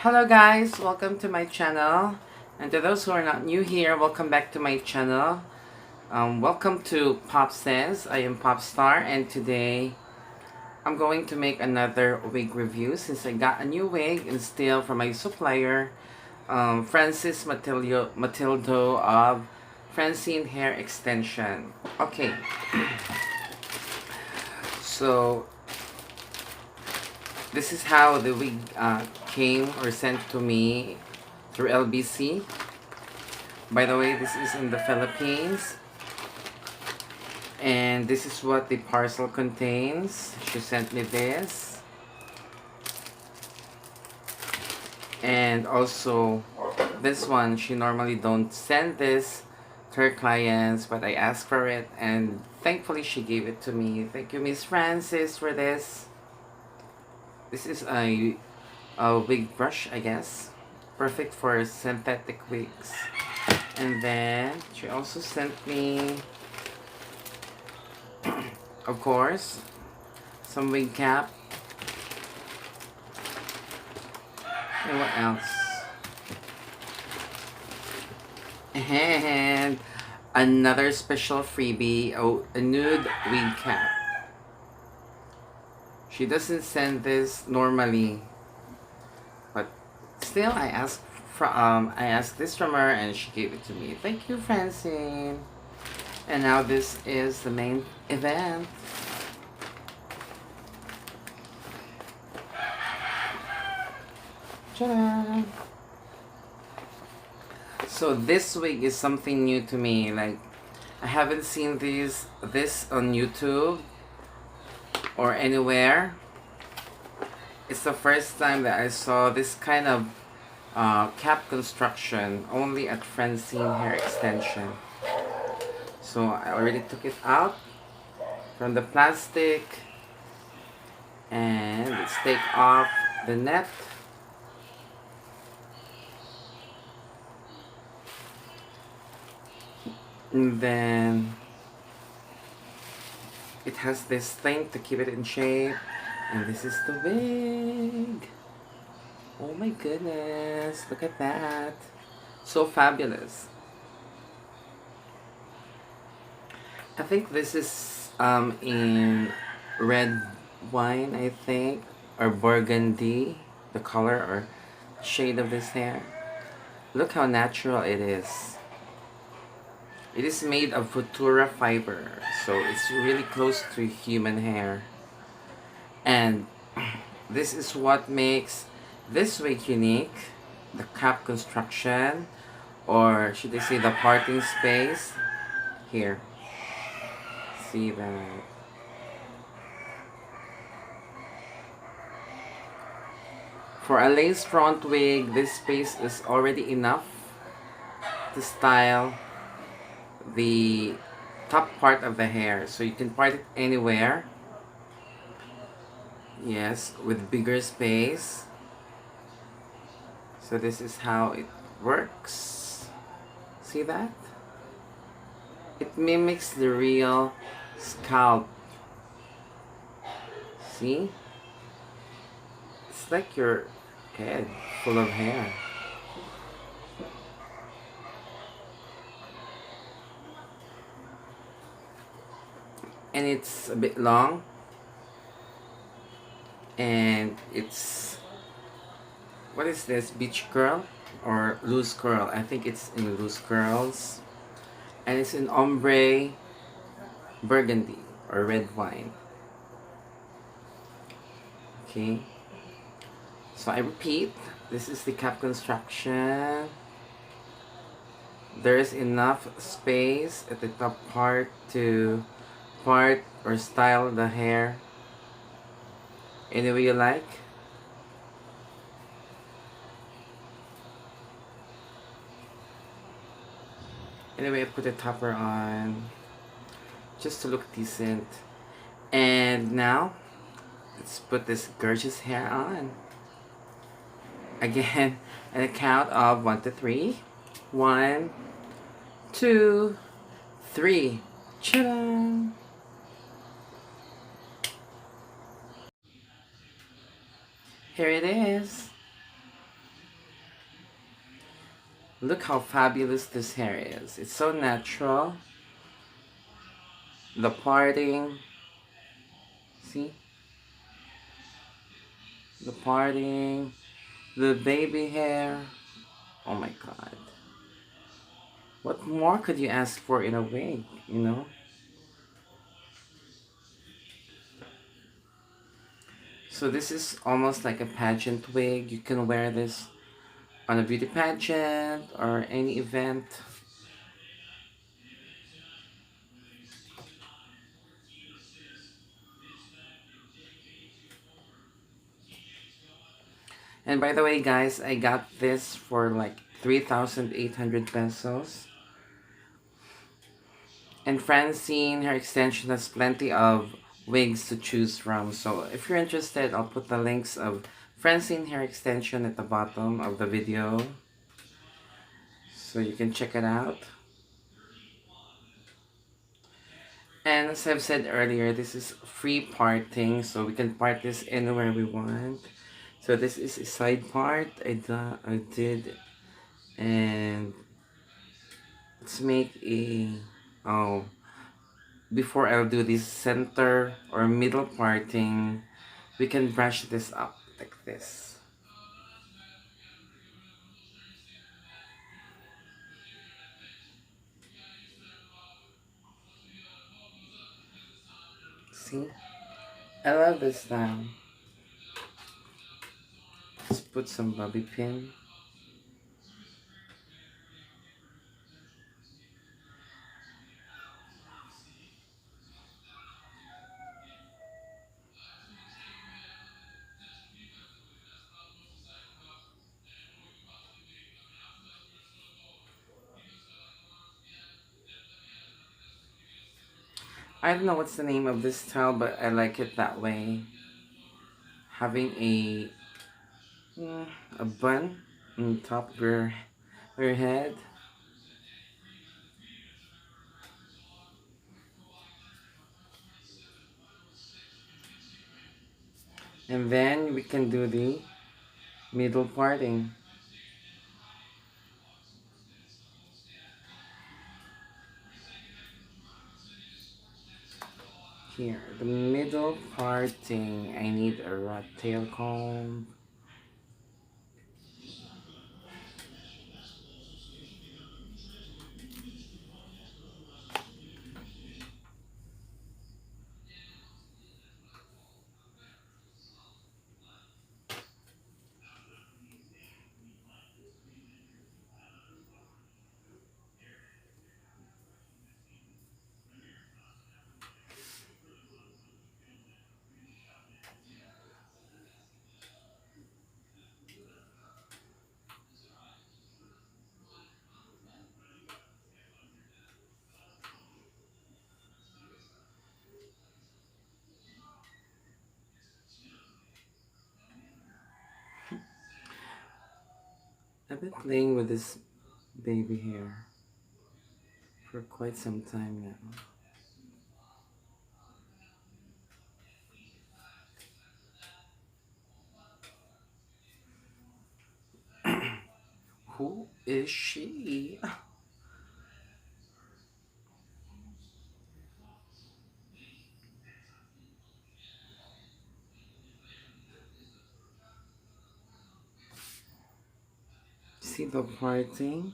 Hello guys, welcome to my channel. And to those who are not new here, welcome back to my channel. Welcome to Pop Says. I am Popstar, and today I'm going to make another wig review since I got a new wig and still from my supplier, Francis Matildo of Francine Hair Extension. Okay, so this is how the wig came or sent to me through LBC. By the way, this is in the Philippines. And this is what the parcel contains. She sent me this. And also, this one, she normally don't send this to her clients, but I asked for it, and thankfully she gave it to me. Thank you, Miss Francis, for this. This is a wig brush, I guess. Perfect for synthetic wigs. And then, she also sent me, of course, some wig cap. And what else? And another special freebie, a nude wig cap. She doesn't send this normally, but still I asked this from her and she gave it to me. Thank you, Francine. And now this is the main event. Ta-da! So this wig is something new to me. Like, I haven't seen this on YouTube or anywhere. It's the first time that I saw this kind of cap construction only at Francine Hair Extension. So I already took it out from the plastic, and let's take off the net. And then it has this thing to keep it in shape, and this is the wig. Oh my goodness, look at that. So fabulous. I think this is in red wine, I think, or burgundy, the color or shade of this hair. Look how natural it is. It is made of Futura fiber, so it's really close to human hair. And this is what makes this wig unique, the cap construction, or should I say the parting space. Here. See that? For a lace front wig, this space is already enough to style the top part of the hair, so you can part it anywhere. Yes, with bigger space. So this is how it works. See that? It mimics the real scalp. See? It's like your head full of hair. And it's a bit long, and it's, what is this, beach curl or loose curl? I think it's in loose curls, and it's in ombre burgundy or red wine. Okay, so I repeat, this is the cap construction. There's enough space at the top part to part or style the hair any way you like. Anyway, I put a topper on just to look decent. And now let's put this gorgeous hair on. Again, an count of 1 to 3. 1, 2, 3. Ta-da! Here it is. Look how fabulous this hair is. It's so natural. The parting. See? The parting. The baby hair. Oh my god. What more could you ask for in a wig, you know? So this is almost like a pageant wig. You can wear this on a beauty pageant or any event. And by the way, guys, I got this for like 3,800 pesos. And Francine Hair Extension has plenty of wigs to choose from. So if you're interested, I'll put the links of Francine Hair Extension at the bottom of the video, so you can check it out. And as I've said earlier, this is free parting, so we can part this anywhere we want. So this is a side part I did, and let's make a, oh, before I'll do this center or middle parting, we can brush this up like this. See? I love this style. Let's put some bobby pin. I don't know what's the name of this style, but I like it that way. Having mm, a bun on top of your head. And then we can do the middle parting. Here, the middle parting. I need a rat tail comb. I've been playing with this baby hair for quite some time now. Who is she? See the parting?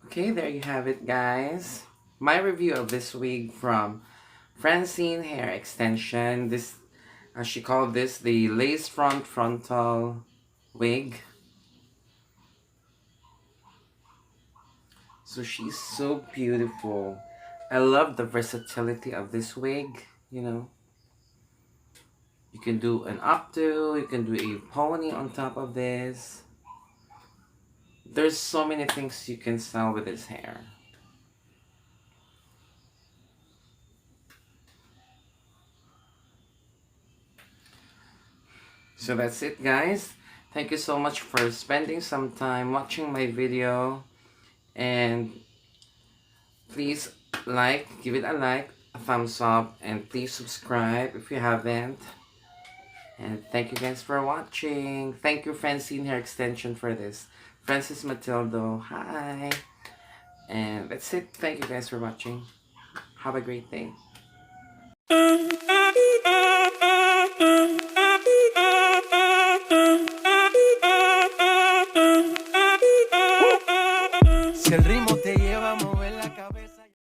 Okay, there you have it, guys. My review of this wig from Francine Hair Extension. This, she called this the lace front frontal wig. So she's so beautiful. I love the versatility of this wig, you know. You can do an updo, you can do a pony on top of this. There's so many things you can style with this hair. So that's it, guys. Thank you so much for spending some time watching my video. And please give it a like, a thumbs up, and please subscribe if you haven't. And thank you guys for watching. Thank you, Francine Hair Extension, for this. Francis Matildo, hi. And that's it. Thank you guys for watching. Have a great day. Si el ritmo te lleva a mover la cabeza.